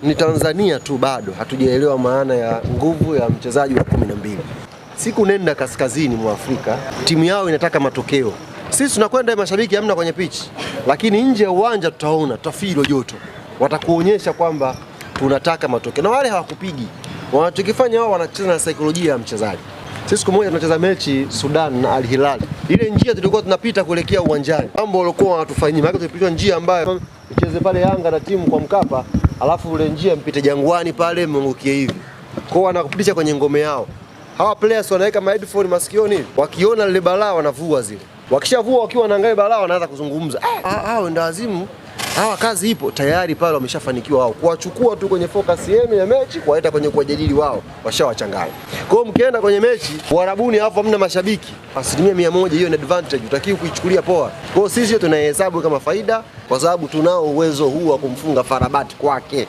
Ni Tanzania tu bado hatujaelewa maana ya nguvu ya mchezaji wa 12. Siku nenda kaskazini mwa Afrika, timu yao inataka matokeo. Sisi tunakwenda mashabiki hamna kwenye pitch, lakini nje ya uwanja tutaona, tutafeel joto. Watakuonyesha kwamba tunataka matokeo. Na wale hawakupigi. Wanachokifanya wao wanacheza na saikolojia ya mchezaji. Sisi siku moja tunacheza mechi Sudan na Al Hilal. Ile njia tulikuwa tunapita kuelekea uwanjani. Mambo walikuwa wanatufanyia, maana tulipita njia ambayo tucheze pale Yanga na timu kwa Mkapa, alafu ule njia mpite Jangwani pale mngukie hivi. Kwao wanakupitisha kwenye ngome yao. Hawa players wanaweka headphone masikioni, wakiona lile balaa wanavua zile. Wakishavua wakiwa wanaangalia balaa wanaanza kuzungumza. Hao ndio azimu. Hawa kazi ipo tayari pale, wameshafanikiwa wao. Kuwachukua tu kwenye focus yenu ya mechi, kuwaita kwenye kujadili wao, washawachanganya. Kwa hiyo mkienda kwenye mechi, Warabuni hapo hamna mashabiki. 100% hiyo ni advantage, utakiwa kuichukulia poa. Kwa hiyo sisi tunahesabu kama faida kwa sababu tunao uwezo huu wa kumfunga FAR Rabat kwake.